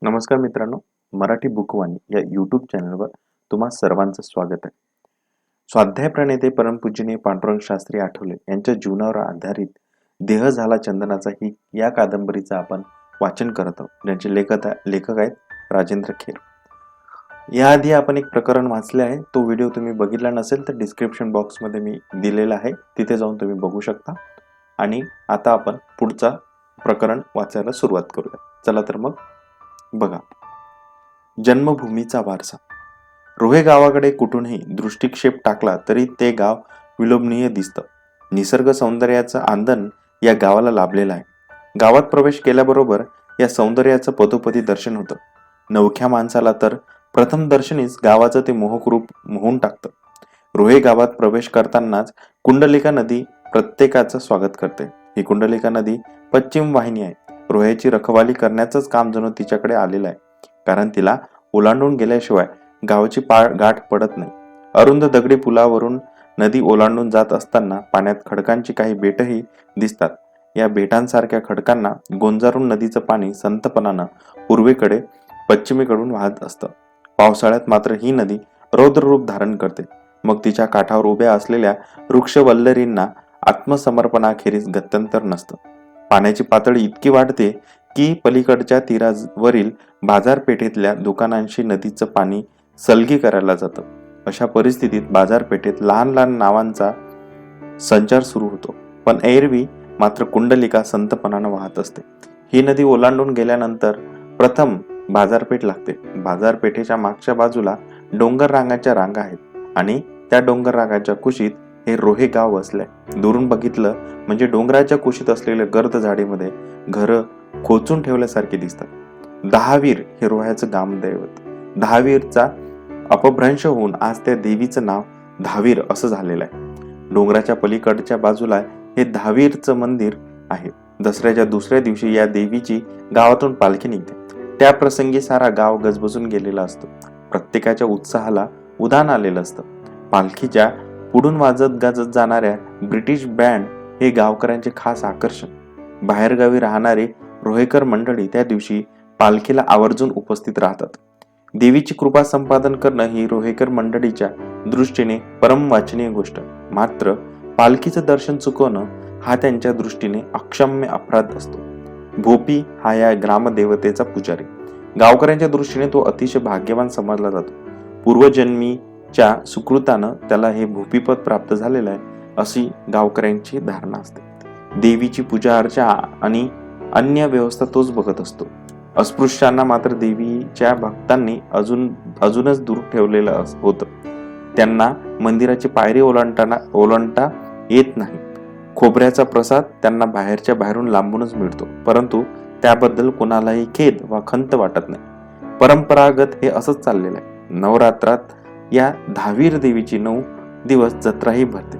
नमस्कार मित्रांनो, मराठी बुकवाणी या यूट्यूब चॅनलवर तुम्हा सर्वांचं स्वागत आहे. स्वाध्याय प्रणेते परमपूजनीय पांडुरंग शास्त्री आठवले यांच्या जीवनावर आधारित देह झाला चंदनाचा ही या कादंबरीचं आपण वाचन करत आहोत, ज्यांचे लेखक आहेत राजेंद्र खेर. याआधी आपण एक प्रकरण वाचले आहे. तो व्हिडिओ तुम्ही बघितला नसेल तर डिस्क्रिप्शन बॉक्समध्ये मी दिलेला आहे, तिथे जाऊन तुम्ही बघू शकता. आणि आता आपण पुढचा प्रकरण वाचायला सुरुवात करूया. चला तर मग बघा. जन्मभूमीचा वारसा. रोहे गावाकडे कुठूनही दृष्टिक्षेप टाकला तरी ते गाव विलोभनीय दिसतं. निसर्ग सौंदर्याचं आंदण या गावाला लाभलेलं आहे. गावात प्रवेश केल्याबरोबर या सौंदर्याचं पदोपदी दर्शन होतं. नवख्या माणसाला तर प्रथम दर्शनीच गावाचं ते मोहक रूप मोहून टाकतं. रोहे गावात प्रवेश करतानाच कुंडलिका नदी प्रत्येकाचं स्वागत करते. ही कुंडलिका नदी पश्चिम वाहिनी आहे. रोह्याची रखवाली करण्याचंच काम जणू तिच्याकडे आलेलं आहे, कारण तिला ओलांडून गेल्याशिवाय गावाची गाठ पडत नाही. अरुंद दगडी पुलावरून नदी ओलांडून जात असताना पाण्यात खडकांची काही बेटही दिसतात. या बेटांसारख्या खडकांना गोंजारून नदीचं पाणी संतपणानं पूर्वेकडे पश्चिमेकडून वाहत असतं. पावसाळ्यात मात्र ही नदी रौद्र रूप धारण करते. मग तिच्या काठावर उभ्या असलेल्या वृक्षवल्लरींना आत्मसमर्पणाखेरीज गत्यंतर नसतं. पाण्याची पातळी इतकी वाढते की पलीकडच्या तीरावरील बाजारपेठेतल्या दुकानांशी नदीचं पाणी सलगी करायला जातं. अशा परिस्थितीत बाजारपेठेत लहान लहान नावांचा संचार सुरू होतो. पण एरवी मात्र कुंडलिका संतपणानं वाहत असते. ही नदी ओलांडून गेल्यानंतर प्रथम बाजारपेठ लागते. बाजारपेठेच्या मागच्या बाजूला डोंगर रांगाच्या रांगा आहेत आणि त्या डोंगर रांगाच्या कुशीत हे रोहे गाव वसलंय. दुरून बघितलं म्हणजे डोंगराच्या कुशीत असलेल्या गर्द झाडीमध्ये घरं खोचून ठेवल्यासारखे दिसतात. दहावीर हे रोह्याचं गामदैवत. दहावीरचा अपभ्रंश होऊन आज त्या देवीचं नाव दहावीर असं झालेलं आहे. डोंगराच्या पलीकडच्या बाजूला हे दहावीरचं मंदिर आहे. दसऱ्याच्या दुसऱ्या दिवशी या देवीची गावातून पालखी निघते. त्या प्रसंगी सारा गाव गजबजून गेलेला असतो. प्रत्येकाच्या उत्साहाला उधाण आलेलं असतं. पालखीच्या पुढून वाजत गाजत जाणाऱ्या ब्रिटिश बँड हे गावकऱ्यांचे खास आकर्षण. बाहेरगावी राहणारे रोहेकर मंडळी त्या दिवशी पालखीला आवर्जून उपस्थित राहतात. देवीची कृपा संपादन करणं ही रोहेकर मंडळीच्या दृष्टीने परम वाचनीय गोष्ट. मात्र पालखीचं दर्शन चुकवणं हा त्यांच्या दृष्टीने अक्षम्य अपराध असतो. भोपी हा या ग्रामदेवतेचा पुजारी. गावकऱ्यांच्या दृष्टीने तो अतिशय भाग्यवान समजला जातो. पूर्वजन्मीच्या सुकृतानं त्याला हे भोपीपद प्राप्त झालेलं आहे अशी गावकऱ्यांची धारणा असते. देवीची पूजा अर्चा आणि अन्य व्यवस्था तोच बघत असतो. अस्पृश्यांना मात्र देवीच्या भक्तांनी अजूनच दूर ठेवलेलं होतं. त्यांना मंदिराची पायरी ओलांडता येत नाही. खोबऱ्याचा प्रसाद त्यांना बाहेरच्या बाहेरून लांबूनच मिळतो, परंतु त्याबद्दल कोणालाही खेद वा खंत वाटत नाही. परंपरागत हे असंच चाललेलं आहे. नवरात्रात या दहावीर देवीची 9 दिवस जत्राही भरते.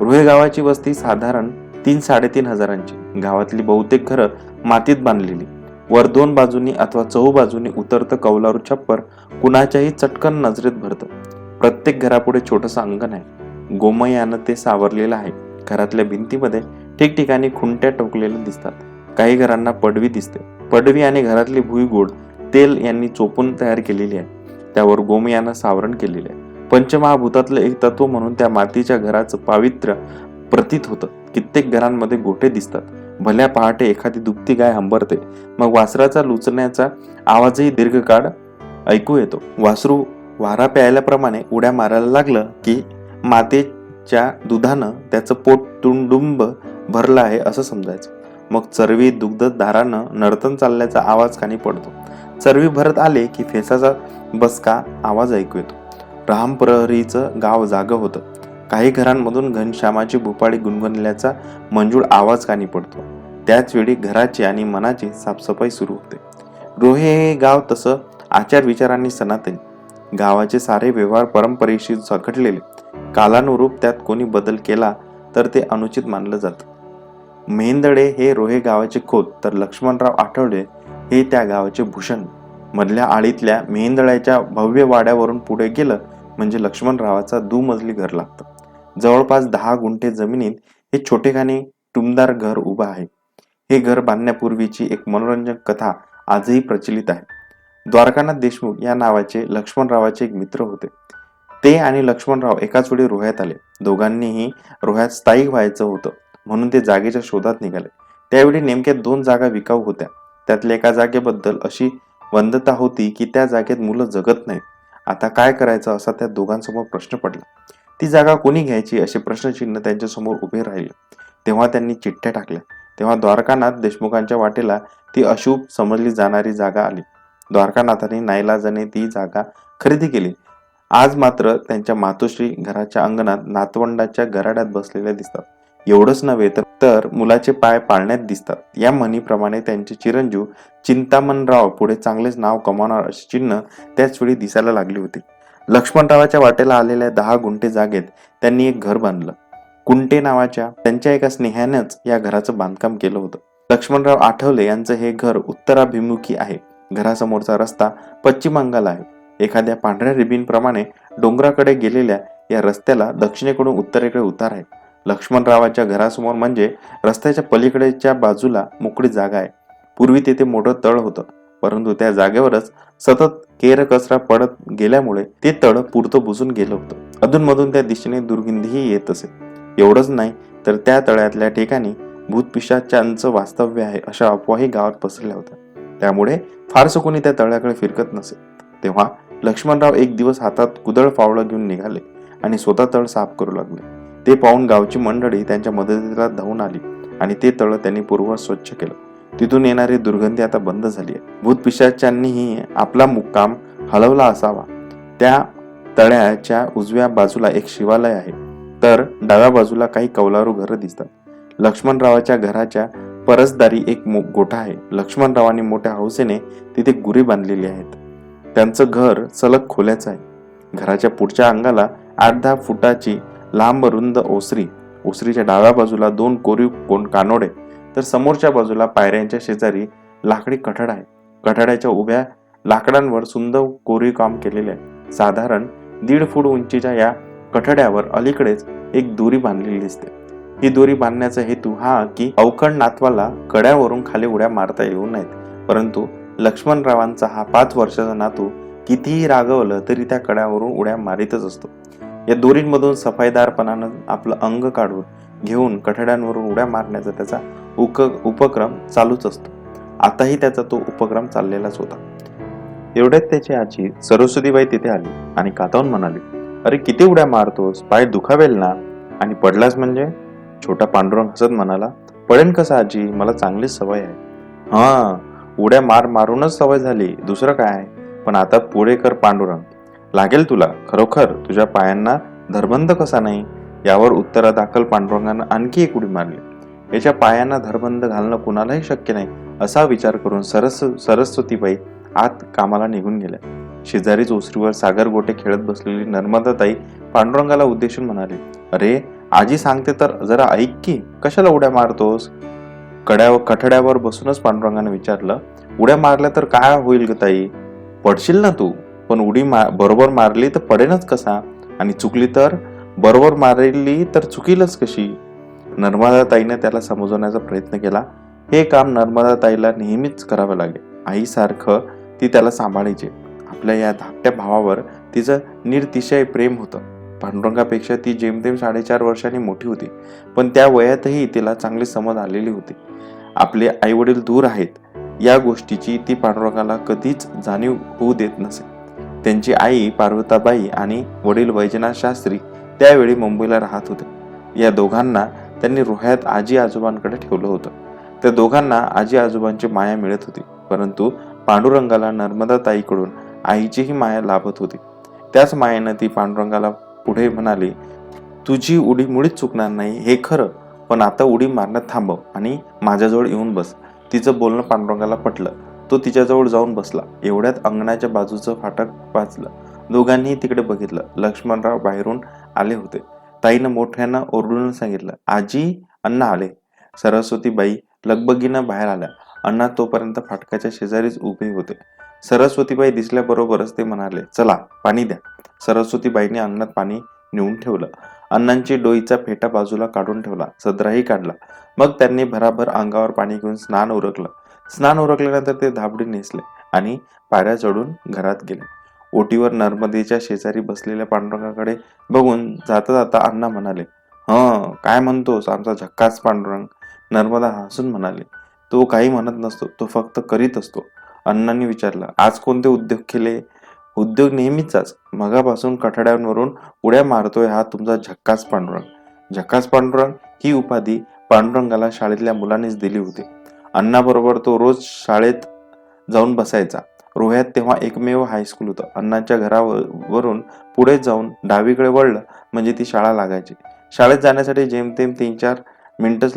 रोहे गावाची वस्ती साधारण 3-3.5 हजारांची. गावातली बहुतेक घरं मातीत बांधलेली. वर 2 बाजूनी अथवा चहूबाजूनी उतरतं कौलारू छप्पर कुणाच्याही चटकन नजरेत भरतं. प्रत्येक घरापुढे छोटंसं अंगण आहे. गोमयानं ते सावरलेलं आहे. घरातल्या भिंतीमध्ये ठिकठिकाणी खुंट्या टोकलेल्या दिसतात. काही घरांना पडवी दिसते. पडवी आणि घरातली भुईगोड तेल यांनी चोपून तयार केलेली आहे. त्यावर गोमयानं सावरण केलेले आहे. पंचमहाभूतातलं एक तत्व म्हणून त्या मातीच्या घराचं पावित्र्य प्रतीत होतं. कित्येक घरांमध्ये गोठे दिसतात. भल्या पहाटे एखादी दुभती गाय हंबरते. मग वासराचा लुचण्याचा आवाजही दीर्घकाळ ऐकू येतो. वासरू वारा प्यायल्याप्रमाणे उड्या मारायला लागलं की मातेच्या दुधानं त्याचं पोट तुडुंब भरलं आहे असं समजायचं. मग चरवी दुग्धधारानं नर्तन चालल्याचा आवाज कानी पडतो. चरवी भरत आले की फेसाचा बसका आवाज ऐकू येतो. रामप्रहरीचं गाव जागं होतं. काही घरांमधून घनश्यामाची भुपाळी गुणगुणल्याचा मंजूळ आवाज कानी पडतो. त्याच वेळी घराची आणि मनाची साफसफाई सुरू होते. रोहे हे गाव तसं आचार विचारांनी सनातनी. गावाचे सारे व्यवहार परंपरेशी सकटलेले. कालानुरूप त्यात कोणी बदल केला तर ते अनुचित मानलं जातं. मेहेंदळे हे रोहे गावाचे खोत तर लक्ष्मणराव आठवले हे त्या गावाचे भूषण. मधल्या आळीतल्या मेहेंदळ्याच्या भव्य वाड्यावरून पुढे गेलं म्हणजे लक्ष्मणरावाचा दुमजली घर लागतं. जवळपास 10 गुंठे जमिनीत हे छोटेखानी टुमदार घर उभं आहे. हे घर बांधण्यापूर्वीची एक मनोरंजक कथा आजही प्रचलित आहे. द्वारकानाथ देशमुख या नावाचे लक्ष्मणरावाचे एक मित्र होते. ते आणि लक्ष्मणराव एकाच वेळी रोह्यात आले. दोघांनीही रोह्यात स्थायिक व्हायचं होतं, म्हणून ते जागेच्या शोधात निघाले. त्यावेळी नेमक्या 2 जागा विकाऊ होत्या. त्यातल्या एका जागेबद्दल अशी वदंता होती की त्या जागेत मुलं जगत नाहीत. आता काय करायचं असा त्या दोघांसमोर प्रश्न पडला. ती जागा कोणी घ्यायची असे प्रश्नचिन्ह त्यांच्यासमोर उभे राहिले. तेव्हा त्यांनी चिठ्ठ्या टाकल्या. तेव्हा द्वारकानाथ देशमुखांच्या वाटेला ती अशुभ समजली जाणारी जागा आली. द्वारकानाथांनी नाईलाजाने ती जागा खरेदी केली. आज मात्र त्यांच्या मातोश्री घराच्या अंगणात नातवंडाच्या गराड्यात बसलेल्या दिसतात. एवढंच नव्हे तर मुलाचे पाय पाळण्यात दिसतात. या म्हणीप्रमाणे त्यांचे चिरंजीव चिंतामणराव पुढे चांगलेच नाव कमावणार अशी चिन्ह त्याच वेळी दिसायला लागली होती. लक्ष्मणरावाच्या वाटेला आलेल्या 10 गुंठे जागेत त्यांनी एक घर बांधलं. कुंटे नावाच्या त्यांच्या एका स्नेहानेच या घराचं बांधकाम केलं होतं. लक्ष्मणराव आठवले यांचं हे घर उत्तराभिमुखी आहे. घरासमोरचा रस्ता पश्चिम अंगाला आहे. एखाद्या पांढऱ्या रिबीनप्रमाणे डोंगराकडे गेलेल्या या रस्त्याला दक्षिणेकडून उत्तरेकडे उतार आहे. लक्ष्मणरावाच्या घरासमोर म्हणजे रस्त्याच्या पलीकडेच्या बाजूला मोकळी जागा आहे. पूर्वी तेथे मोठं तळ होतं, परंतु त्या जागेवरच सतत केर कचरा पडत गेल्यामुळे ते तळ पुरतं बुजून गेलं होतं. अधूनमधून त्या दिशेने दुर्गंधीही येत असे. एवढंच नाही तर त्या तळ्यातल्या ठिकाणी भूतपिशाचांचं वास्तव्य आहे अशा अफवाही गावात पसरल्या होत्या. त्यामुळे फारसं कोणी त्या तळ्याकडे फिरकत नसे. तेव्हा लक्ष्मणराव एक दिवस हातात कुदळ फावडं घेऊन निघाले आणि स्वतः तळ साफ करू लागले. ते पाहून गावची मंडळी त्यांच्या मदतीला धावून आली आणि ते तळ त्यांनी पूर्ववत स्वच्छ केलं. तिथून येणारी दुर्गंधी आता बंद झाली आहे. भूतपिशाचांनीही आपला मुक्काम हलवला असावा. त्या तळ्याच्या उजव्या बाजूला एक शिवालय आहे, तर डाव्या बाजूला काही कौलारू घरं दिसतात. लक्ष्मणरावाच्या घराच्या परसदारी एक गोठा आहे. लक्ष्मणरावांनी मोठ्या हौसेने तिथे गुरे बांधलेली आहेत. त्यांचं घर सलग खोल्याचं आहे. घराच्या पुढच्या अंगाला 8-10 फुटाची लांब रुंद ओसरी. ओसरीच्या डाव्या बाजूला 2 कोरीव कानोडे, तर समोरच्या बाजूला पायऱ्यांच्या शेजारी लाकडी कठडा आहे. कठड्याच्या उभ्या लाकडांवर सुंदर कोरीव काम केलेले आहे. साधारण 1.5 फूट उंचीच्या या कठड्यावर अलीकडेच एक दोरी बांधलेली दिसते. ही दोरी बांधण्याचा हेतू हा की अवखड नातवाला कड्यावरून खाली उड्या मारता येऊ नयेत. परंतु लक्ष्मणरावांचा हा 5 वर्षाचा नातू कितीही रागवलं तरी त्या कड्यावरून उड्या मारीतच असतो. या दोरींमधून सफाईदारपणानं आपलं अंग काढून घेऊन कठड्यांवरून उड्या मारण्याचा त्याचा उपक्रम चालूच असतो. आताही त्याचा तो उपक्रम चाललेलाच होता. एवढ्यात त्याची आजी सरस्वतीबाई तिथे आली आणि कातावून म्हणाली, "अरे किती उड्या मारतोस? पाय दुखावेल ना? आणि पडलास म्हणजे?" छोटा पांडुरंग हसत म्हणाला, "पडेन कसा आजी? मला चांगलीच सवय आहे." "हा, उड्या मारूनच सवय झाली, दुसरं काय? पण आता पुढे कर पांडुरंग. लागेल तुला. खरोखर तुझ्या पायांना धरबंद कसा नाही?" यावर उत्तरादाखल पांडुरंगानं आणखी एक उडी मारली. याच्या पायांना धरबंद घालणं कुणालाही शक्य नाही असा विचार करून सरस्वतीबाई आत कामाला निघून गेल्या. शेजारीच ओसरीवर सागर गोटे खेळत बसलेली नर्मदाताई पांडुरंगाला उद्देशून म्हणाली, "अरे आजी सांगते तर जरा ऐक की, कशाला उड्या मारतोस?" कठड्यावर बसूनच पांडुरंगाने विचारलं, "उड्या मारल्या तर काय होईल ग ताई? पडशील ना तू. पण उडी बरोबर मारली तर पडेनच कसा? आणि चुकली तर? बरोबर मारली तर चुकीलच कशी?" नर्मदाताईने त्याला समजवण्याचा प्रयत्न केला. हे काम नर्मदाताईला नेहमीच करावं लागे. आईसारखं ती त्याला सांभाळायची. आपल्या या धाकट्या भावावर तिचं निरतिशय प्रेम होतं. पांडुरंगापेक्षा ती जेमतेम 4.5 वर्षांनी मोठी होती, पण त्या वयातही तिला चांगली समज आलेली होती. आपले आईवडील दूर आहेत या गोष्टीची ती पांडुरंगाला कधीच जाणीव होऊ देत नसे. त्यांची आई पार्वताबाई आणि वडील वैजनाथ शास्त्री त्यावेळी मुंबईला राहत होते. या दोघांना त्यांनी रोह्यात आजी आजोबांकडे ठेवलं होतं. त्या दोघांना आजी आजोबांची माया मिळत होती, परंतु पांडुरंगाला नर्मदाताईकडून आईचीही माया लाभत होती. त्याच मायेनं ती पांडुरंगाला पुढे म्हणाली, "तुझी उडी मुळीच चुकणार नाही हे खरं, पण आता उडी मारणं थांबव आणि माझ्याजवळ येऊन बस." तिचं बोलणं पांडुरंगाला पटलं. तो तिच्याजवळ जाऊन बसला. एवढ्यात अंगणाच्या बाजूचं फाटक वाजलं. दोघांनीही तिकडे बघितलं. लक्ष्मणराव बाहेरून आले होते. ताईनं मोठ्यानं ओरडून सांगितलं, "आजी, अण्णा आले." सरस्वतीबाई लगबगीनं बाहेर आल्या. अण्णा तोपर्यंत फाटकाच्या शेजारीच उभे होते. सरस्वतीबाई दिसल्याबरोबरच ते म्हणाले, "चला पाणी द्या." सरस्वतीबाईंनी अंगणात पाणी नेऊन ठेवलं. अण्णांची डोईचा फेटा बाजूला काढून ठेवला. सदराही काढला. मग त्यांनी भराभर अंगावर पाणी घेऊन स्नान उरकलं. स्नान उरकल्यानंतर ते धाबडी नेसले आणि पायऱ्या चढून घरात गेले. ओटीवर नर्मदेच्या शेजारी बसलेल्या पांडुरंगाकडे बघून जाता जाता अण्णा म्हणाले, काय म्हणतोस आमचा झक्कास पांडुरंग? नर्मदा हसून म्हणाले, तो काही म्हणत नसतो, तो फक्त करीत असतो. अण्णांनी विचारलं, आज कोणते उद्योग केले? उद्योग नेहमीचाच. मगापासून कठड्यांवरून उड्या मारतोय हा तुमचा झक्कास पांडुरंग. झक्कास पांडुरंग ही उपाधी पांडुरंगाला शाळेतल्या मुलांनीच दिली होती. अण्णाबरोबर तो रोज शाळेत जाऊन बसायचा. रोह्यात तेव्हा एकमेव हायस्कूल होतं. अण्णांच्या घरावरून पुढे जाऊन डावीकडे वळलं म्हणजे ती शाळा लागायची. शाळेत जाण्यासाठी जेमतेम 3-4 मिनिटच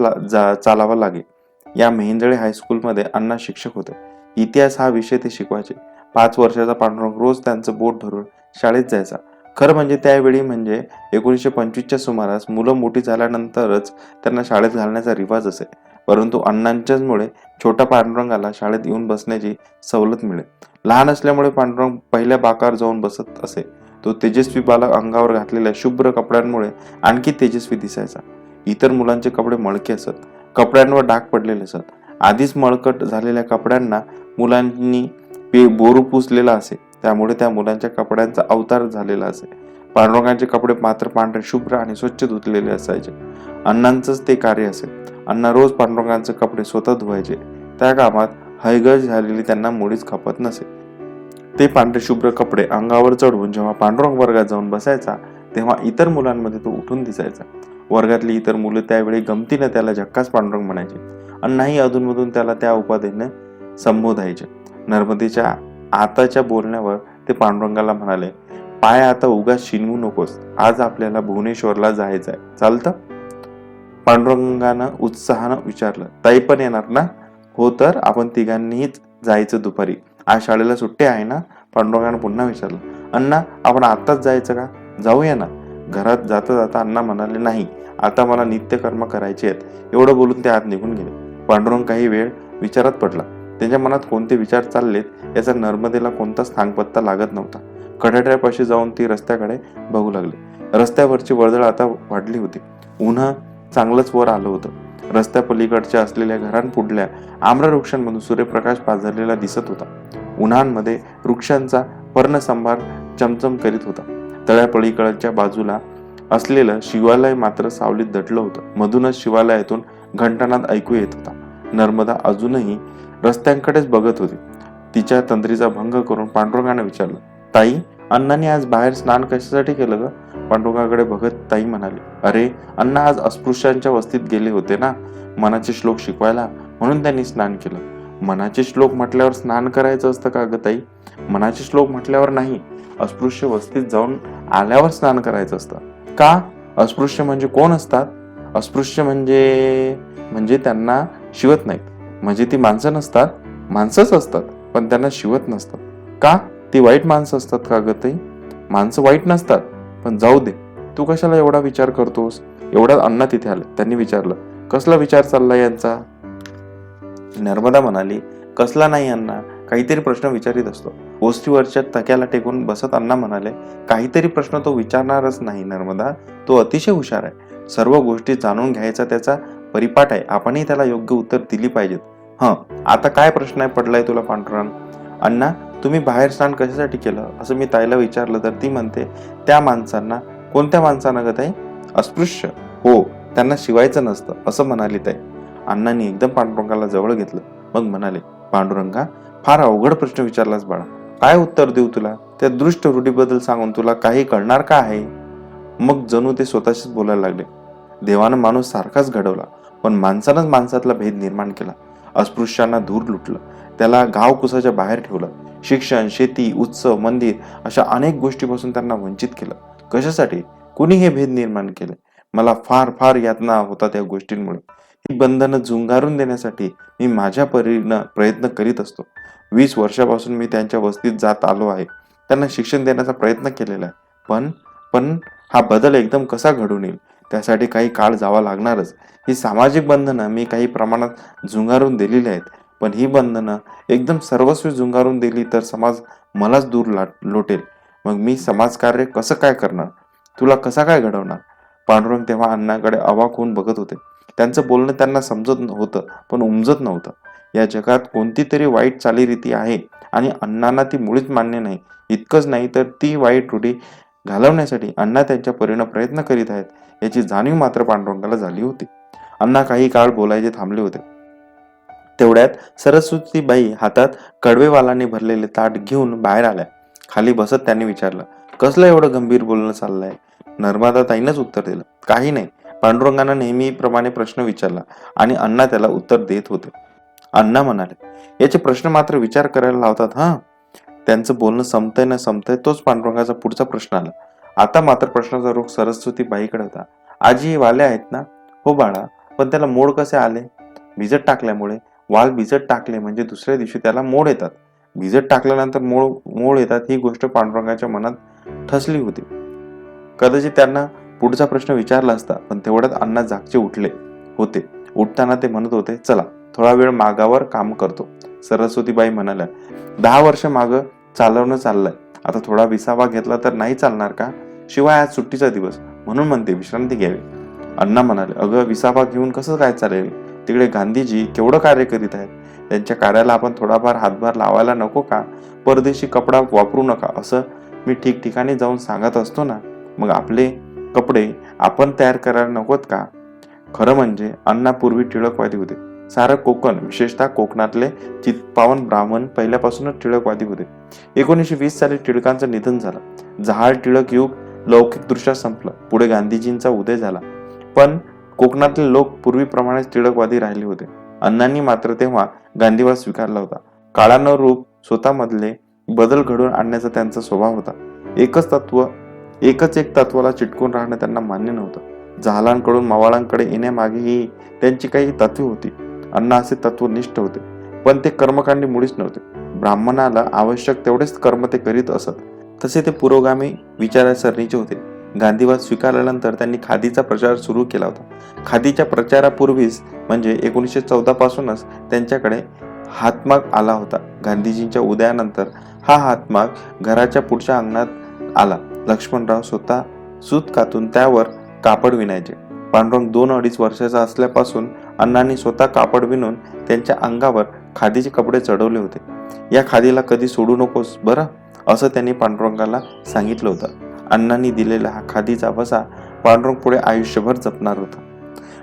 चालावं लागे. या मेहेंदळे हायस्कूलमध्ये अण्णा शिक्षक होते. इतिहास हा विषय ते शिकवायचे. 5 वर्षाचा पांडुरंग रोज त्यांचं बोट धरून शाळेत जायचा. खरं म्हणजे त्यावेळी म्हणजे 1925च्या सुमारास मुलं मोठी झाल्यानंतरच त्यांना शाळेत घालण्याचा रिवाज असे. परंतु अण्णांच्याचमुळे छोट्या पांडुरंगाला शाळेत येऊन बसण्याची सवलत मिळे. लहान असल्यामुळे पांडुरंग पहिल्या बाकावर जाऊन बसत असे. तो तेजस्वी बालक अंगावर घातलेल्या शुभ्र कपड्यांमुळे आणखी तेजस्वी दिसायचा. इतर मुलांचे कपडे मळके असत, कपड्यांवर डाग पडलेले असत. आधीच मळकट झालेल्या कपड्यांना मुलांनी बोरू पुसलेला असे, त्यामुळे त्या मुलांच्या कपड्यांचा अवतार झालेला असे. पांडुरंगाचे कपडे मात्र पांढरे शुभ्र आणि स्वच्छ धुतलेले असायचे. अण्णांचंच ते कार्य असे. अण्णा रोज पांडुरंगांचे कपडे स्वतः धुवायचे. त्या कामात हयगय झालेली त्यांना मुळीच खपत नसे. ते पांढरे शुभ्र कपडे अंगावर चढवून जेव्हा पांडुरंग वर्गात जाऊन बसायचा तेव्हा इतर मुलांमध्ये तो उठून दिसायचा. वर्गातली इतर मुलं त्यावेळी गमतीनं त्याला झक्कास पांडुरंग म्हणायचे. अण्णाही अधूनमधून त्याला त्या उपाधीने संबोधायचे. नर्मदेच्या आताच्या बोलण्यावर ते पांडुरंगाला म्हणाले, पाय आता उगाच शिनवू नकोस, आज आपल्याला भुवनेश्वरला जायचंय, चालतं? पांडुरंगानं उत्साहानं विचारलं, ताई पण येणार ना? हो, तर आपण तिघांनीच जायचं दुपारी. आज शाळेला सुट्टी आहे ना? पांडुरंगानं पुन्हा विचारलं. अण्णा, आपण आत्ताच जायचं का? जाऊया ना. घरात जाता जाता अण्णा म्हणाले, नाही, आता मला नित्यकर्म करायचे आहेत. एवढं बोलून ते आत निघून गेले. पांडुरंग काही वेळ विचारात पडला. त्यांच्या मनात कोणते विचार चाललेत याचा नर्मदेला कोणताच थांगपत्ता लागत नव्हता. कठड्यापाशी जाऊन ती रस्त्याकडे बघू लागली. रस्त्यावरची वर्दळ आता वाढली होती. उन्ह चांगलंच वर आलं होतं. रस्त्या पलीकडच्या असलेल्या घरांपुढल्या आम्रवृक्षांमधून सूर्यप्रकाश पाझरलेला दिसत होता. उन्हांमध्ये वृक्षांचा पर्णसंभार चमचम करीत होता. तळ्यापलीकडच्या बाजूला असलेलं शिवालय मात्र सावलीत दटलं होतं. मधूनच शिवालयातून घंटानाद ऐकू येत होता. नर्मदा अजूनही रस्त्यांकडेच बघत होती. तिच्या तंद्रीचा भंग करून पांडुरंगाने विचारलं, ताई, अण्णांनी आज बाहेर स्नान कशासाठी केलं ग? पांडुरंगाकडे बघत ताई म्हणाली, अरे, अण्णा आज अस्पृश्यांच्या वस्तीत गेले होते ना, मनाचे श्लोक शिकवायला, म्हणून त्यांनी स्नान केलं. मनाचे श्लोक म्हटल्यावर स्नान करायचं असतं का ग ताई? मनाचे श्लोक म्हटल्यावर नाही, अस्पृश्य वस्तीत जाऊन आल्यावर स्नान करायचं असतं. का? अस्पृश्य म्हणजे कोण असतात? अस्पृश्य म्हणजे त्यांना शिवत नाहीत. म्हणजे ती माणसं नसतात? माणसंच असतात, पण त्यांना शिवत नसतात. का? ती वाईट माणसं असतात का ग ताई? माणसं वाईट नसतात, पण जाऊ दे, तू कशाला एवढा विचार करतोस? एवढ्यात अण्णा तिथे आले. त्यांनी विचारलं, कसला विचार चाललाय यांचा? नर्मदा म्हणाली, कसला नाही अण्णा, काहीतरी प्रश्न विचारित असतो. ओस्तीवरच्या तक्याला टेकून बसत अण्णा म्हणाले, काहीतरी प्रश्न तो विचारणारच नाही नर्मदा, तो अतिशय हुशार आहे. सर्व गोष्टी जाणून घ्यायचा त्याचा परिपाठ आहे. आपणही त्याला योग्य उत्तर दिली पाहिजेत. आता काय प्रश्न आहे पडलाय तुला पांडुरंग? अण्णा, तुम्ही बाहेर स्नान कशासाठी केलं असं मी ताईला विचारलं तर ती म्हणते, त्या माणसांना. कोणत्या माणसांना ग ताई? अस्पृश्य. हो, त्यांना शिवायचं नसतं असं म्हणाली ताई. अण्णांनी एकदम पांडुरंगाला जवळ घेतलं. मग म्हणाले, पांडुरंगा, फार अवघड प्रश्न विचारलास बाळा. काय उत्तर देऊ तुला? त्या दृष्ट रूढीबद्दल सांगून तुला काही कळणार का आहे? मग जणू ते स्वतःशीच बोलायला लागले. देवानं माणूस सारखाच घडवला, पण माणसानंच माणसातला भेद निर्माण केला. अस्पृश्यांना दूर लुटलं, त्याला गावकुसाच्या बाहेर ठेवलं. शिक्षण, शेती, उत्सव, मंदिर अशा अनेक गोष्टीपासून त्यांना वंचित केलं. कशासाठी? कुणी हे भेद निर्माण केले? मला फार फार यातना होतात या गोष्टींमुळे. ही बंधनं झुंगारून देण्यासाठी मी माझ्या परीनं प्रयत्न करीत असतो. 20 वर्षापासून मी त्यांच्या वस्तीत जात आलो आहे. त्यांना शिक्षण देण्याचा प्रयत्न केलेला आहे. पण हा बदल एकदम कसा घडून येईल? त्यासाठी काही काळ जावा लागणारच. ही सामाजिक बंधनं मी काही प्रमाणात झुंगारून दिलेली आहेत, पण ही बंधनं एकदम सर्वस्वी झुंगारून दिली तर समाज मलाच दूर लोटेल. मग मी समाजकार्य कसं काय करणार? तुला कसा काय घडवणार? पांडुरंग तेव्हा अण्णाकडे अवाक होऊन बघत होते. त्यांचं बोलणं त्यांना समजत होतं, पण उमजत नव्हतं. या जगात कोणती तरी वाईट चालीरीती आहे आणि अण्णांना ती मुळीच मान्य नाही. इतकंच नाही तर ती वाईट रूढी घालवण्यासाठी अण्णा त्यांच्या परीने प्रयत्न करीत आहेत याची जाणीव मात्र पांडुरंगाला झाली होती. अण्णा काही काळ बोलायचे थांबले होते. तेवढ्यात सरस्वतीबाई हातात कडवेवालाने भरलेले ताट घेऊन बाहेर आल्या. खाली बसत त्यांनी विचारलं, कसलं एवढं गंभीर बोलणं चाललंय? नर्मदाताईनंच उत्तर दिलं, काही नाही. पांडुरंगानं नेहमीप्रमाणे प्रश्न विचारला आणि अण्णा त्याला उत्तर देत होते. अण्णा म्हणाले, याचे प्रश्न मात्र विचार करायला लावतात हा. त्यांचं बोलणं संपतंय न संपतंय तोच पांडुरंगाचा पुढचा प्रश्न आला. आता मात्र प्रश्नाचा रुख सरस्वतीबाईकडे होता. आजी हे वाले आहेत ना? हो बाळा, पण त्याला मोड कसे आले? भिजत टाकल्यामुळे. वाल भिजत टाकले म्हणजे दुसऱ्या दिवशी त्याला मोड येतात. भिजत टाकल्यानंतर मोड येतात ही गोष्ट पांडुरंगाच्या मनात ठसली होती. कदाचित त्यांना पुढचा प्रश्न विचारला असता, पण तेवढ्यात अण्णा जागचे उठले होते. उठताना ते म्हणत होते, चला थोडा वेळ मागावर काम करतो. सरस्वतीबाई म्हणाल्या, 10 वर्ष माग चालवणं चाललंय, आता थोडा विसावा घेतला तर नाही चालणार का? शिवाय आज सुट्टीचा दिवस, म्हणून म्हणते विश्रांती घ्यावी. अण्णा म्हणाले, अगं विसावा घेऊन कसं काय चालेल? तिकडे गांधीजी केवढं कार्य करीत आहेत. त्यांच्या कार्याला आपण थोडाफार हातभार लावायला नको का? परदेशी कपडा वापरू नका असं मी ठिकठिकाणी जाऊन सांगत असतो ना. मग आपले कपडे आपण तयार करायला नकोत का? खरं म्हणजे अण्णा पूर्वी टिळकवादी होते. सारं कोकण, विशेषतः कोकणातले चित्पावन ब्राह्मण पहिल्यापासूनच टिळकवादी होते. 1920 साली टिळकांचं निधन झालं. जहाल टिळक युग लौकिकदृष्ट्या संपलं. पुढे गांधीजींचा उदय झाला. पण कोकणातले लोक पूर्वीप्रमाणेच टिळकवादी राहिले होते. अण्णांनी मात्र तेव्हा गांधीवाद स्वीकारला होता. काळानुरूप स्वतःमधले बदल घडवून आणण्याचा त्यांचा स्वभाव होता. एकच एक तत्वाला चिटकून राहणं त्यांना मान्य नव्हतं. जहालांकडून मवाळांकडे येण्यामागेही त्यांची काही तत्वे होती. अण्णा असे तत्वनिष्ठ होते, पण ते कर्मकांडी मुळीच नव्हते. ब्राह्मणाला आवश्यक तेवढेच कर्म ते करीत असत. तसे ते पुरोगामी विचारसरणीचे होते. गांधीवाद स्वीकारल्यानंतर त्यांनी खादीचा प्रचार सुरू केला होता. खादीच्या प्रचारापूर्वीच म्हणजे 1914 पासूनच त्यांच्याकडे हातमाग आला होता. गांधीजींच्या उदयानंतर हा हातमाग घराच्या पुढच्या अंगणात आला. लक्ष्मणराव स्वतः सूत कातून त्यावर कापड विणायचे. पांडुरंग 2-2.5 वर्षाचा असल्यापासून अण्णांनी स्वतः कापड विणून त्यांच्या अंगावर खादीचे कपडे चढवले होते. या खादीला कधी सोडू नकोस बरं, असं त्यांनी पांडुरंगाला सांगितलं होतं. अण्णांनी दिलेला हा खादीचा वसा पांडुरंग पुढे आयुष्यभर जपणार होता.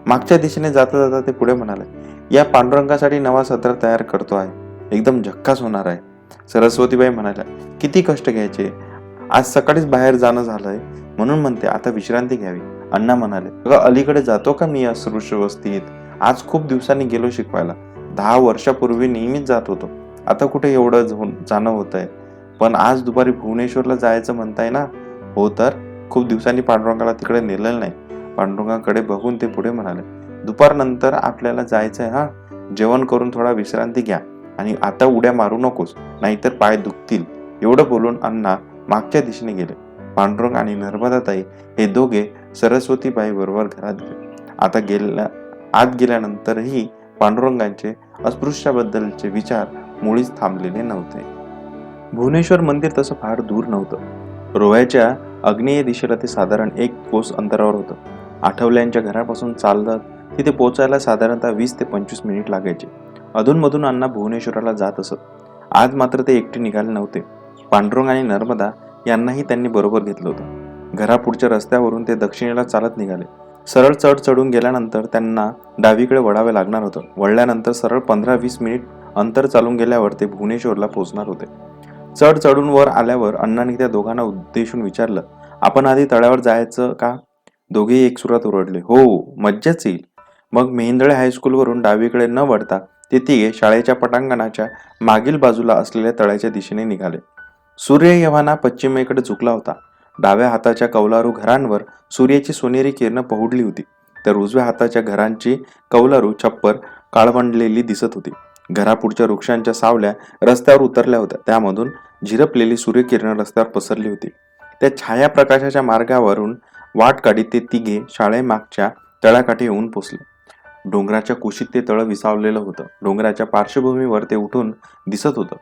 मागच्या दिशेने जाता जाता ते पुढे म्हणाले, या पांडुरंगासाठी नवा सत्र तयार करतो आहे, एकदम झक्कास होणार आहे. सरस्वतीबाई म्हणाल्या, किती कष्ट घ्यायचे, आज सकाळीच बाहेर जाणं झालंय, म्हणून म्हणते आता विश्रांती घ्यावी. अण्णा म्हणाले, अगं अलीकडे जातो का मी अस्पृश्यवस्तीत? आज खूप दिवसांनी गेलो शिकवायला. 10 वर्षापूर्वी नेहमीच जात होतो, आता कुठे एवढं जाणं होत आहे. पण आज दुपारी भुवनेश्वरला जायचं म्हणताय ना? हो तर. खूप दिवसांनी पांडुरंगाला तिकडे नेलेलं नाही. पांडुरंगाकडे बघून ते पुढे म्हणाले, दुपारनंतर आपल्याला जायचंय हा. जेवण करून थोडा विश्रांती घ्या आणि आता उड्या मारू नकोस, नाहीतर पाय दुखतील. एवढं बोलून अण्णा मागच्या दिशेने गेले. पांडुरंग आणि नर्मदाताई हे दोघे सरस्वतीबाई बरोबर घरात गेले. आत गेल्यानंतरही पांडुरंगांचे अस्पृश्याबद्दलचे विचार मुळीच थांबलेले नव्हते. भुवनेश्वर मंदिर तसं फार दूर नव्हतं. रोह्याच्या आग्नेय दिशेला ते साधारण 1 कोस अंतरावर होतं. आठवल्यांच्या घरापासून चालत तिथे पोहोचायला साधारणतः 20 ते 25 मिनिट लागायचे. अधूनमधून अण्णा भुवनेश्वराला जात असत. आज मात्र ते एकटे निघाले नव्हते. पांडुरंग आणि नर्मदा यांनाही त्यांनी बरोबर घेतलं होतं. घरापुढच्या रस्त्यावरून ते दक्षिणेला चालत निघाले. सरळ चढ चढून गेल्यानंतर त्यांना डावीकडे वळावे लागणार होतं. वळल्यानंतर सरळ 15-20 मिनिट अंतर चालून गेल्यावर ते भुवनेश्वरला पोहोचणार होते. चढ चढून वर आल्यावर अण्णांनी त्या दोघांना उद्देशून विचारलं, आपण आधी तळ्यावर जायचं का? दोघेही एक सुरात ओरडले, हो, मज्जाच येईल. मग मेहेंदळे हायस्कूलवरून डावीकडे न वळता ते तिघे शाळेच्या पटांगणाच्या मागील बाजूला असलेल्या तळ्याच्या दिशेने निघाले. सूर्य एव्हाना पश्चिमेकडे झुकला होता. डाव्या हाताच्या कौलारू घरांवर सूर्याची सोनेरी किरणं पहुडली होती, तर उजव्या हाताच्या घरांची कौलारू छप्पर काळवंडलेली दिसत होती. घरापुढच्या वृक्षांच्या सावल्या रस्त्यावर उतरल्या होत्या. त्यामधून झिरपलेली सूर्यकिरण रस्त्यावर पसरली होती. त्या छायाप्रकाशाच्या मार्गावरून वाट काढीत ते तिघे शाळेमागच्या तळ्याकाठी येऊन पोचले. डोंगराच्या कुशीत ते तळ विसावलेलं होतं. डोंगराच्या पार्श्वभूमीवर ते उठून दिसत होतं.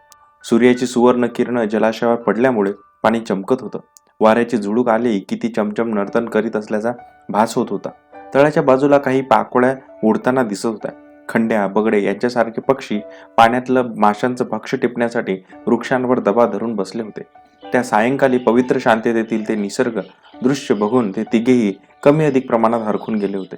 सूर्याची सुवर्ण किरण जलाशयावर पडल्यामुळे पाणी चमकत होतं. वाऱ्याची झुळूक आली की ती चमचम नर्तन करीत असल्याचा भास होत होता. तळ्याच्या बाजूला काही पाकोळ्या उडताना दिसत होत्या. खंड्या, बगडे यांच्यासारखे पक्षी पाण्यातलं माशांचं भक्ष्य टिपण्यासाठी वृक्षांवर दबा धरून बसले होते. त्या सायंकाळी पवित्र शांततेतील ते निसर्ग दृश्य बघून ते तिघेही कमी अधिक प्रमाणात हरखून गेले होते.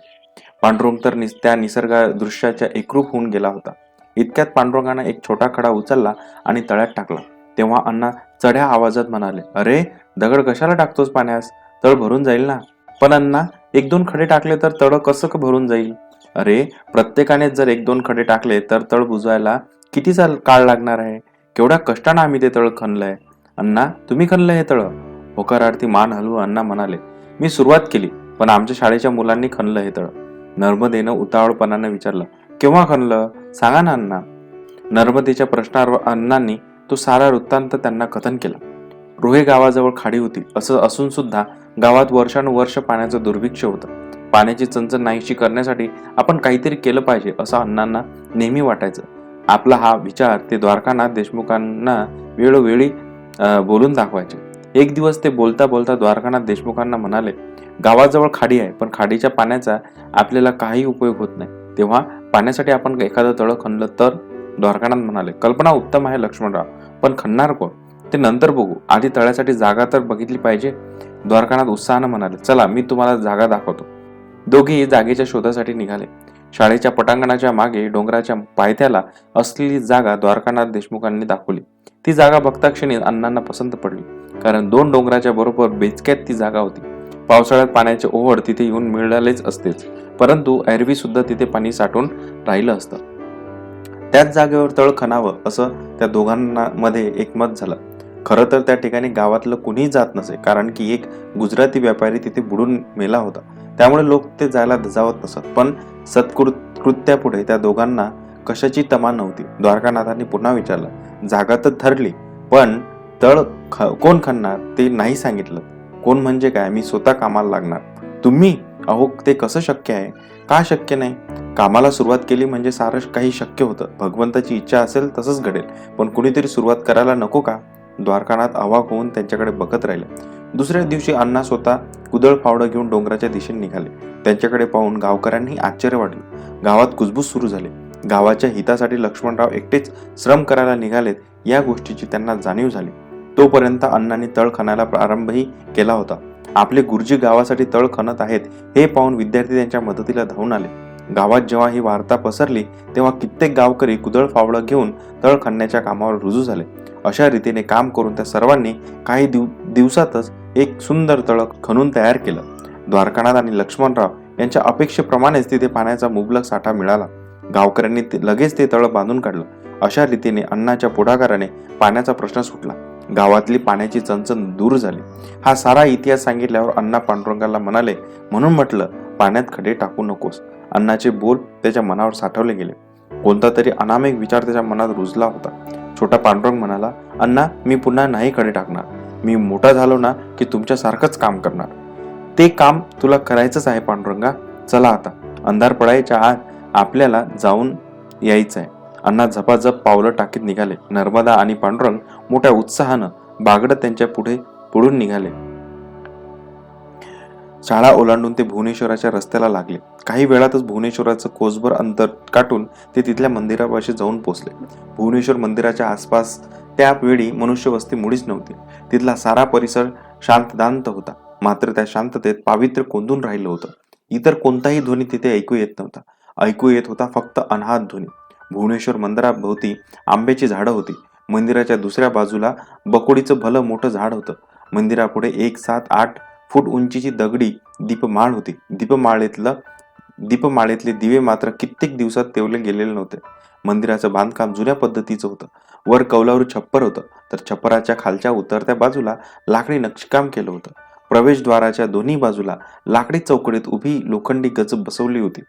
पांडुरंग तर त्या निसर्ग दृश्याच्या एकरूप होऊन गेला होता. इतक्यात पांडुरंगाने एक छोटा खडा उचलला आणि तळ्यात टाकला. तेव्हा अण्णा चढ्या आवाजात म्हणाले, "अरे, दगड कशाला टाकतोस पाण्यास? तळ भरून जाईल ना." "पण अण्णा, 1-2 खडे टाकले तर तळ कसं भरून जाईल?" "अरे, प्रत्येकाने जर 1-2 खडे टाकले तर तळ बुजवायला किती काळ लागणार आहे? केवढ्या कष्टाने आम्ही ते तळ खणलंय." "अण्णा, तुम्ही खणलंय हे तळ?" होकारार्थी मान हलवून अण्णा म्हणाले, "मी सुरुवात केली, पण आमच्या शाळेच्या मुलांनी खणलं हे तळ." नर्मदेनं उतावळपणाने विचारलं, "केव्हा खणलं? सांगा ना अण्णा." नर्मदेच्या प्रश्नावर अण्णांनी तो सारा वृत्तांत त्यांना कथन केला. रोहे गावाजवळ खाडी होती. असं असून सुद्धा गावात वर्षानुवर्ष पाण्याचं दुर्भिक्ष होतं. पाण्याची चणचण नाहीशी करण्यासाठी आपण काहीतरी केलं पाहिजे असं अण्णांना नेहमी वाटायचं. आपला हा विचार ते द्वारकानाथ देशमुखांना वेळोवेळी बोलून दाखवायचे. एक दिवस ते बोलता बोलता द्वारकानाथ देशमुखांना म्हणाले, "गावाजवळ खाडी आहे, पण खाडीच्या पाण्याचा आपल्याला काही उपयोग होत नाही. तेव्हा पाण्यासाठी आपण एखादं तळं खणलं तर?" द्वारकानाथ म्हणाले, "कल्पना उत्तम आहे लक्ष्मणराव, पण खणणार कोण? ते नंतर बघू. आधी तळ्यासाठी जागा तर बघितली पाहिजे." द्वारकानाथ उत्साहानं म्हणाले, "चला, मी तुम्हाला जागा दाखवतो." दोघेही जागेच्या शोधासाठी निघाले. शाळेच्या पटांगणाच्या मागे डोंगराच्या पायथ्याला असलेली जागा द्वारकानाथ देशमुखांनी दाखवली. ती जागा बघता क्षणी अण्णांना पसंत पडली, कारण 2 डोंगराच्या बरोबर बेचक्यात ती जागा होती. पावसाळ्यात पाण्याचे ओहळ तिथे येऊन मिळालेच असतेच, परंतु एरवी सुद्धा तिथे पाणी साठून राहिलं असतं. त्याच जागेवर तळ खणावं असं त्या दोघांमध्ये एकमत झालं. खरं तर त्या ठिकाणी गावातलं कुणीही जात नसे, कारण की एक गुजराती व्यापारी तिथे बुडून मेला होता. त्यामुळे लोक ते जायला धजावत नसत. पण सत्कृत्यापुढे त्या दोघांना कशाची तमा नव्हती. द्वारकानाथांनी पुन्हा विचारलं, "जागा तर ठरली, पण तळ कोण खणणार ते नाही सांगितलं." "कोण म्हणजे काय? मी स्वतः कामाला लागणार." "तुम्ही? अहो, ते कसं शक्य आहे?" "का शक्य नाही? कामाला सुरुवात केली म्हणजे सारं काही शक्य होतं. भगवंताची इच्छा असेल तसंच घडेल, पण कुणीतरी सुरुवात करायला नको का?" द्वारकानाथ अवाक होऊन त्यांच्याकडे बघत राहिले. दुसऱ्या दिवशी अण्णा स्वतः कुदळ फावडं घेऊन डोंगराच्या दिशेने निघाले. त्यांच्याकडे पाहून गावकऱ्यांनी आश्चर्य वाटलं. गावात कुजबूज सुरू झाली. गावाच्या हितासाठी लक्ष्मणराव एकटेच श्रम करायला निघालेत या गोष्टीची त्यांना जाणीव झाली. तोपर्यंत अण्णांनी तळ खणायला प्रारंभही केला होता. आपले गुरुजी गावासाठी तळ खणत आहेत हे पाहून विद्यार्थी त्यांच्या मदतीला धावून आले. गावात जेव्हा ही वार्ता पसरली तेव्हा कित्येक गावकरी कुदळ फावडं घेऊन तळ खणण्याच्या कामावर रुजू झाले. अशा रीतीने काम करून त्या सर्वांनी काही दिवसातच एक सुंदर तळ खणून तयार केलं. द्वारकानाथ आणि लक्ष्मणराव यांच्या अपेक्षेप्रमाणेच तिथे पाण्याचा मुबलक साठा मिळाला. गावकऱ्यांनी लगेच ते तळ बांधून काढलं. अशा रीतीने अण्णाच्या पुढाकाराने पाण्याचा प्रश्न सुटला. गावातली पाण्याची चणचण दूर झाली. हा सारा इतिहास सांगितल्यावर अण्णा पांडुरंगाला म्हणाले, "म्हणून म्हटलं, पाण्यात खडे टाकू नकोस." अण्णाचे बोल त्याच्या मनावर साठवले गेले. कोणता तरी अनामिक विचार त्याच्या मनात रुजला होता. छोटा पांडुरंग म्हणाला, "अण्णा, मी पुन्हा नाही खडे टाकणार. मी मोठा झालो ना की तुमच्यासारखंच काम करणार." "ते काम तुला करायचंच आहे पांडुरंगा. चला आता, अंधार पडायच्या आत आपल्याला जाऊन यायचं आहे." अण्णा झपाझप पावलं टाकीत निघाले. नर्मदा आणि पांडुरंग मोठ्या उत्साहानं बागडत त्यांच्या पुढून निघाले. शाळा ओलांडून ते भुवनेश्वराच्या रस्त्याला लागले. काही वेळातच भुवनेश्वराचं कोसभर अंतर काटून ते तिथल्या मंदिरापाशी जाऊन पोचले. भुवनेश्वर मंदिराच्या आसपास त्या वेळी मनुष्यवस्ती मुळीच नव्हती. तिथला सारा परिसर शांतदांत होता. मात्र त्या शांततेत पावित्र्य कोंदून राहिलं होतं. इतर कोणताही ध्वनी तिथे ऐकू येत नव्हता. ऐकू येत होता फक्त अनाहत ध्वनी. भुवनेश्वर मंदिराभोवती आंब्याची झाडं होती. मंदिराच्या दुसऱ्या बाजूला बकोडीचं भलं मोठं झाड होतं. मंदिरापुढे 1-7-8 फूट उंचीची दगडी दीपमाळ होती. दीपमाळेतले दिवे मात्र कित्येक दिवसात तेवले गेलेले नव्हते. मंदिराचं बांधकाम जुन्या पद्धतीचं होतं. वर कौलारू छप्पर होतं, तर छप्पराच्या खालच्या उतरत्या बाजूला लाकडी नक्षीकाम केलं होतं. प्रवेशद्वाराच्या दोन्ही बाजूला लाकडी चौकडीत उभी लोखंडी गज बसवली होती.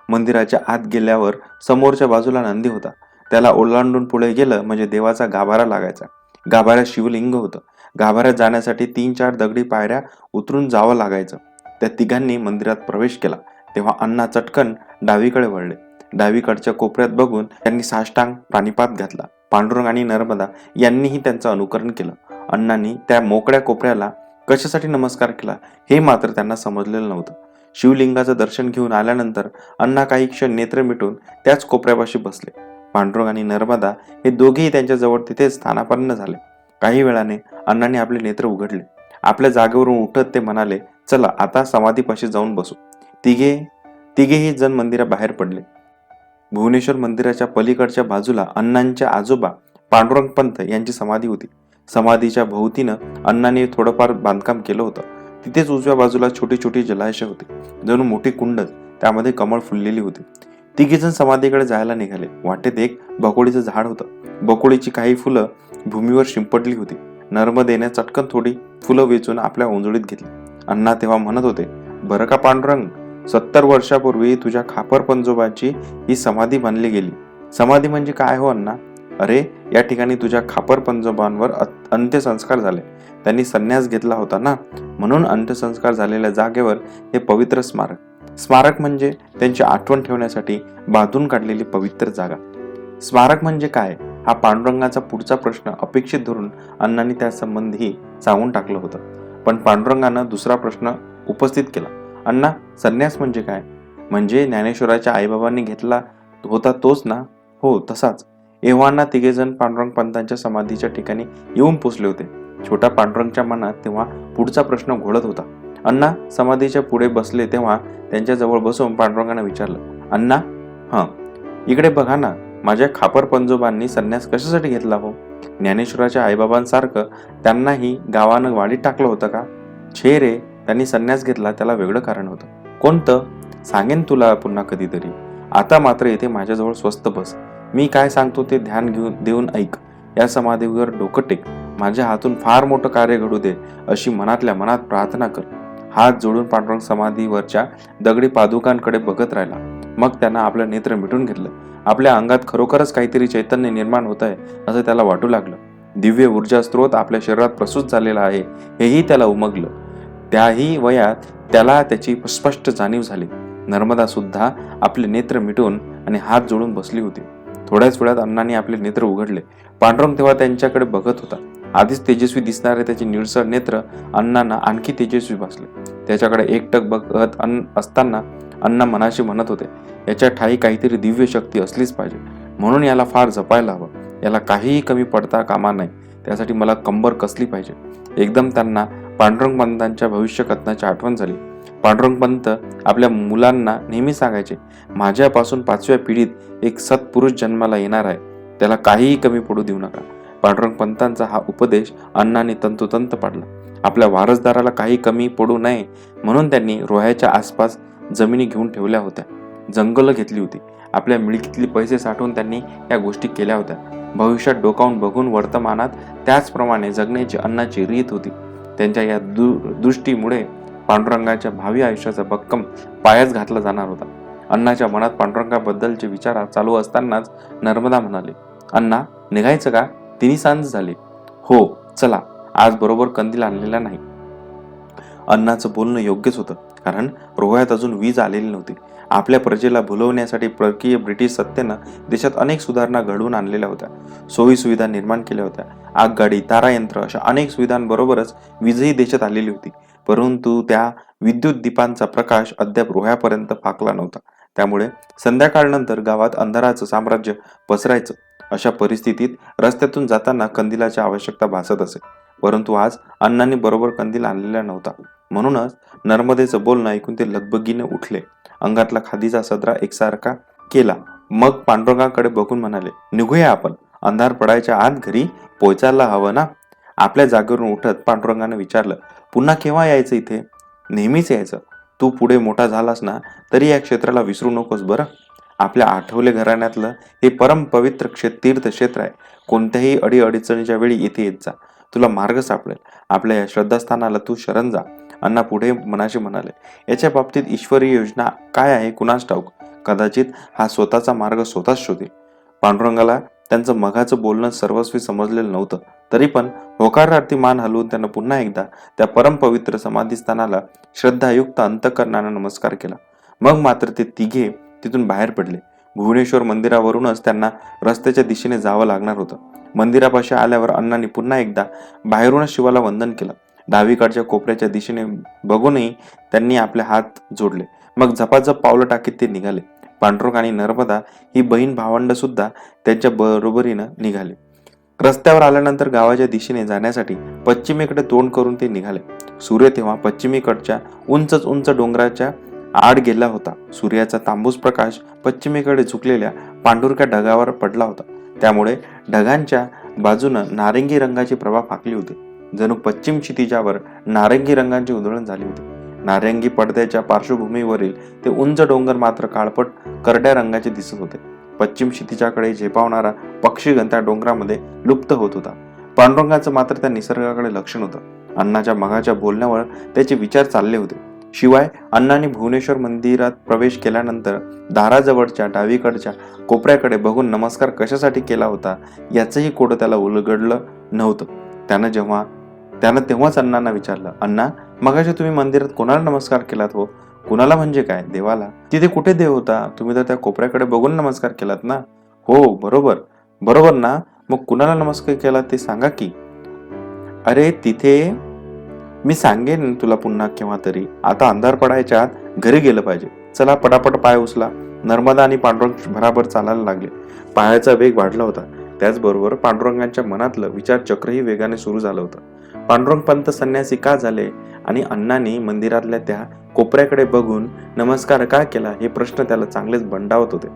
मंदिराच्या आत गेल्यावर समोरच्या बाजूला नंदी होता. त्याला ओलांडून पुढे गेलं म्हणजे देवाचा गाभारा लागायचा. गाभाऱ्यात शिवलिंग होतं. गाभाऱ्यात जाण्यासाठी 3-4 दगडी पायऱ्या उतरून जावं लागायचं. त्या तिघांनी मंदिरात प्रवेश केला तेव्हा अण्णा चटकन डावीकडे वळले. डावीकडच्या कोपऱ्यात बघून त्यांनी साष्टांग प्राणिपात घातला. पांडुरंग आणि नर्मदा यांनीही त्यांचं अनुकरण केलं. अण्णांनी त्या मोकळ्या कोपऱ्याला कशासाठी नमस्कार केला हे मात्र त्यांना समजलेलं नव्हतं. शिवलिंगाचं दर्शन घेऊन आल्यानंतर अण्णा काही क्षण नेत्र मिटून त्याच कोपऱ्यापाशी बसले. पांडुरंग आणि नर्मदा हे दोघेही त्यांच्या जवळ तिथेच स्थानापन्न झाले. काही वेळाने अण्णांनी आपले नेत्र उघडले. आपल्या जागेवरून उठत ते म्हणाले, चला आता समाधीपाशी जाऊन बसू. तिघेही जण मंदिराबाहेर पडले. भुवनेश्वर मंदिराच्या पलीकडच्या बाजूला अण्णांचे आजोबा पांडुरंग पंत यांची समाधी होती. समाधीच्या भोवतीनं अण्णांनी थोडंफार बांधकाम केलं होतं. तिथेच उजव्या बाजूला छोटी छोटी जलाशय होते, जणू मोठी कुंडच, त्यामध्ये कमळ फुललेली होती. तिघेजण समाधीकडे जायला निघाले. वाटेत एक बकोळीचं झाड होतं. बकोळीची काही फुलं भूमीवर शिंपडली होती. नर्मदेने चटकन थोडी फुलं वेचून आपल्या ओंजळीत घेतली. अण्णा तेव्हा म्हणत होते, बरं का पांडुरंग, 70 वर्षापूर्वी तुझ्या खापर पंजोबाची ही समाधी बांधली गेली. समाधी म्हणजे काय हो अण्णा? अरे, या ठिकाणी तुझ्या खापर पंजोबांवर अंत्यसंस्कार झाले. त्यांनी संन्यास घेतला होता ना, म्हणून अंत्यसंस्कार झालेल्या जागेवर हे पवित्र स्मारक म्हणजे त्यांची आठवण ठेवण्यासाठी बांधून काढलेली पवित्र जागा. स्मारक म्हणजे काय, हा पांडुरंगाचा पुढचा प्रश्न अपेक्षित धरून अण्णांनी त्या संबंधी सांगून टाकलं होतं. पण पांडुरंगानं दुसरा प्रश्न उपस्थित केला. अण्णा, संन्यास म्हणजे काय? म्हणजे ज्ञानेश्वराच्या आईबाबांनी घेतला होता तोच ना? हो, तसाच. एव्हाना तिघेजण पांडुरंग पंतांच्या समाधीच्या ठिकाणी येऊन पोचले होते. छोट्या पांडुरंगच्या मनात तेव्हा पुढचा प्रश्न घोळत होता. अण्णा समाधीच्या पुढे बसले तेव्हा त्यांच्या जवळ बसून पांडुरंगाने विचारलं, अण्णा, इकडे बघा ना, माझ्या खापर पंजोबांनी संन्यास कशासाठी घेतला हो? ज्ञानेश्वराच्या आईबाबांसारखं त्यांनाही गावानं वाडीत टाकलं होतं का? छे रे, त्यांनी संन्यास घेतला त्याला वेगळं कारण होतं. कोणतं? सांगेन तुला पुन्हा कधीतरी. आता मात्र इथे माझ्याजवळ स्वस्त बस. मी काय सांगतो ते ध्यान देऊन ऐक. या समाधीवर डोकं टेक. माझ्या हातून फार मोठं कार्य घडू दे अशी मनातल्या मनात प्रार्थना कर. हात जोडून पांडुरंग समाधीवरच्या दगडी पादुकांकडे बघत राहिला. मग त्यानं आपलं नेत्र मिटून घेतलं. आपल्या अंगात खरोखरच काहीतरी चैतन्य निर्माण होत आहे असं त्याला वाटू लागलं. दिव्य ऊर्जा स्रोत आपल्या शरीरात प्रसूत झालेला आहे हेही त्याला उमगलं. त्याही वयात त्याला त्याची स्पष्ट जाणीव झाली. नर्मदा सुद्धा आपले नेत्र मिटून आणि हात जोडून बसली होती. थोड्याच वेळात अण्णांनी आपले नेत्र उघडले. पांडुरंग तेव्हा त्यांच्याकडे बघत होता. आधीच तेजस्वी दिसणारे त्याचे निळसर नेत्र अण्णांना आणखी तेजस्वी भासले. त्याच्याकडे एकटक बघत असताना अण्णा मनाशी म्हणत होते, याच्या ठाई काहीतरी दिव्य शक्ती असलीच पाहिजे. म्हणून याला फार जपायला हवं. याला काहीही कमी पडता कामा नाही. त्यासाठी मला कंबर कसली पाहिजे. एकदम त्यांना पांडुरंग पंतांच्या भविष्य कथनाची आठवण झाली. पांडुरंग पंत आपल्या मुलांना नेहमी सांगायचे, माझ्यापासून 5व्या पिढीत एक सत्पुरुष जन्माला येणार आहे. त्याला काहीही कमी पडू देऊ नका. पांडुरंग पंतांचा हा उपदेश अण्णांनी तंतोतंत पाडला. आपल्या वारसदाराला काही कमी पडू नये म्हणून त्यांनी रोह्याच्या आसपास जमिनी घेऊन ठेवल्या होत्या. जंगलं घेतली होती. आपल्या मिळकीतले पैसे साठवून त्यांनी या गोष्टी केल्या होत्या. भविष्यात डोकावून बघून वर्तमानात त्याचप्रमाणे जगण्याची अण्णाची रीत होती. त्यांच्या या दृष्टीमुळे पांडुरंगाच्या भावी आयुष्याचा भक्कम पायाच घातला जाणार होता. अण्णाच्या मनात पांडुरंगाबद्दलचे विचार चालू असतानाच नर्मदा म्हणाले, अण्णा, निघायचं का? 3 सांज झाली. हो, चला. आज बरोबर कंदील आणलेला नाही. अण्णाचं बोलणं योग्यच होतं, कारण रोह्यात अजून वीज आलेली नव्हती. आपल्या प्रजेला भुलवण्यासाठी परकीय ब्रिटिश सत्तेनं देशात अनेक सुधारणा घडवून आणलेल्या होत्या. सोयी सुविधा निर्माण केल्या होत्या. आगगाडी, तारायंत्र अशा अनेक सुविधांबरोबरच वीजही देशात आलेली होती. परंतु त्या विद्युत दीपांचा प्रकाश अद्याप रोह्यापर्यंत फाकला नव्हता. त्यामुळे संध्याकाळनंतर गावात अंधाराचं साम्राज्य पसरायचं. अशा परिस्थितीत रस्त्यातून जाताना कंदिलाची आवश्यकता भासत असे. परंतु आज अण्णांनी बरोबर कंदील आणलेला नव्हता. म्हणूनच नर्मदेचं बोलणं ऐकून ते लगबगीने उठले. अंगातला खादीचा सदरा एकसारखा केला. मग पांडुरंगाकडे बघून म्हणाले, निघूया आपण. अंधार पडायच्या आत घरी पोचायला हवं ना? आपल्या जागेवरून उठत पांडुरंगाने विचारलं, पुन्हा केव्हा यायचं इथे? नेहमीच यायचं. तू पुढे मोठा झालास ना, तरी या क्षेत्राला विसरू नकोस बरं. आपल्या आठवले घराण्यातलं हे परम पवित्र तीर्थक्षेत्र आहे. कोणत्याही अडीअडचणीच्या वेळी इथे येत जा. तुला मार्ग सापडेल. आपल्या या श्रद्धास्थानाला तू शरण जा. अण्णा पुढे मनाशी म्हणाले, याच्या बाबतीत ईश्वरी योजना काय आहे कुणास ठाऊक. कदाचित हा स्वतःचा मार्ग स्वतःच शोधेल. पांडुरंगाला त्यांचं मघाचं बोलणं सर्वस्वी समजलेलं नव्हतं. तरी पण होकारार्थी मान हलवून त्यानं पुन्हा एकदा त्या परमपवित्र समाधीस्थानाला श्रद्धायुक्त अंतःकरणाने नमस्कार केला. मग मात्र ते तिघे तिथून बाहेर पडले. भुवनेश्वर मंदिरावरूनच त्यांना रस्त्याच्या दिशेने जावं लागणार होतं. मंदिरापाशी आल्यावर अण्णांनी पुन्हा एकदा बाहेरूनच शिवाला वंदन केलं. डावीकडच्या कोपऱ्याच्या दिशेने बघूनही त्यांनी आपले हात जोडले. मग झपाझप पावलं टाकीत ते निघाले. पांडुरंग आणि नर्मदा ही बहीण भावंड सुद्धा त्यांच्या बरोबरीनं निघाले. रस्त्यावर आल्यानंतर गावाच्या दिशेने जाण्यासाठी पश्चिमेकडे तोंड करून ते निघाले. सूर्य तेव्हा पश्चिमेकडच्या उंच डोंगराच्या आड गेला होता. सूर्याचा तांबूस प्रकाश पश्चिमेकडे झुकलेल्या पांढुरक्या ढगावर पडला होता. त्यामुळे ढगांच्या बाजूनं नारंगी रंगाची प्रभा फाकली होती. जणू पश्चिम क्षितिजावर नारंगी रंगाची उधळण झाली होती. नारंगी पडद्याच्या पार्श्वभूमीवरील ते उंच डोंगर मात्र काळपट करड्या रंगाचे दिसत होते. पश्चिम क्षितिजाकडे झेपावणारा पक्षीगण त्या डोंगरामध्ये लुप्त होत होता. पांडुरंगाचं मात्र त्या निसर्गाकडे लक्ष नव्हतं. अण्णाच्या मगाच्या बोलण्यावर त्याचे विचार चालले होते. शिवाय अण्णांनी भुवनेश्वर मंदिरात प्रवेश केल्यानंतर दाराजवळच्या डावीकडच्या कोपऱ्याकडे बघून नमस्कार कशासाठी केला होता याचंही कोडं त्याला उलगडलं नव्हतं. त्यानं तेव्हाच अण्णांना विचारलं, अण्णा, मगाशी तुम्ही मंदिरात कोणाला नमस्कार केलात हो? कुणाला म्हणजे काय? देवाला? तिथे कुठे देव होता? तुम्ही तर त्या कोपऱ्याकडे बघून नमस्कार केलात ना? हो, बरोबर ना? मग कुणाला नमस्कार केला ते सांगा की. अरे तिथे मी सांगेन तुला पुन्हा केव्हा तरी. आता अंधार पडायच्या आत घरी गेलं पाहिजे. चला पटापट पाय उचला. नर्मदा आणि पांडुरंग भराभर चालायला लागले. पायाचा वेग वाढला होता. त्याचबरोबर पांडुरंगाच्या मनातलं विचारचक्रही वेगाने सुरू झालं होतं. पांडुरंग पंत संन्यासी का झाले आणि अण्णांनी मंदिरातल्या त्या कोपऱ्याकडे बघून नमस्कार का केला हे प्रश्न त्याला चांगलेच बंडावत होते.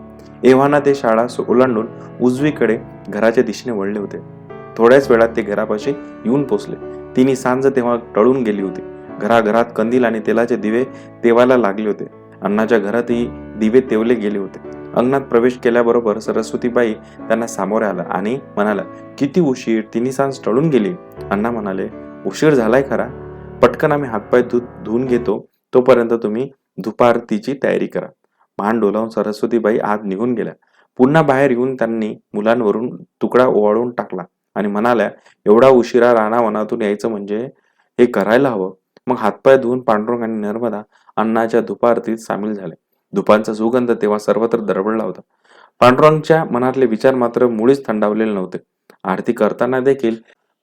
एव्हाना ते शाळा ओलांडून उजवीकडे घराच्या दिशेने वळले होते. थोड्याच वेळात ते घरापाशी येऊन पोचले. तिन्ही सांज तेव्हा टळून गेली होती. घराघरात कंदील आणि तेलाचे दिवे तेवायला लागले होते. अण्णाच्या घरातही दिवे तेवले गेले होते. अंगणात प्रवेश केल्याबरोबर सरस्वतीबाई त्यांना सामोरे आला आणि म्हणाला, किती उशीर? तिन्ही सांज टळून गेली. अण्णा म्हणाले, उशीर झालाय खरा. पटकन आम्ही हातपाय धुवून घेतो. तोपर्यंत तुम्ही धुपारतीची तयारी करा. मान डोलावून सरस्वतीबाई आत निघून गेल्या. पुन्हा बाहेर येऊन त्यांनी मुलांवरून तुकडा ओवाळून टाकला आणि म्हणाल्या, एवढा उशिरा रानावनातून यायचं म्हणजे हे करायला हवं. मग हातपाय धुवून पांडुरंग आणि नर्मदा अण्णाच्या धुपारतीत सामील झाले. धुपांचा सुगंध तेव्हा सर्वत्र दरवळला होता. पांडुरंगच्या मनातले विचार मात्र मुळीच थंडावलेले नव्हते. आरती करताना देखील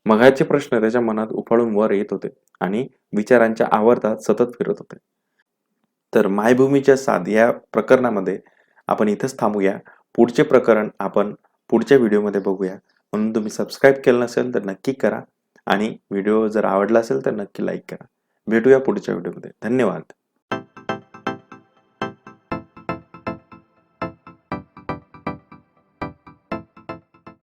मगाचे प्रश्न त्याच्या मनात उफाळून वर येत होते आणि विचारांच्या आवर्तात सतत फिरत होते. तर मायभूमीच्या साथ या प्रकरणामध्ये आपण इथंच थांबूया. पुढचे प्रकरण आपण पुढच्या व्हिडिओमध्ये बघूया. म्हणून तुम्ही सबस्क्राईब केलं नसेल तर नक्की करा आणि व्हिडिओ जर आवडला असेल तर नक्की लाईक करा. भेटूया पुढच्या व्हिडिओमध्ये. धन्यवाद.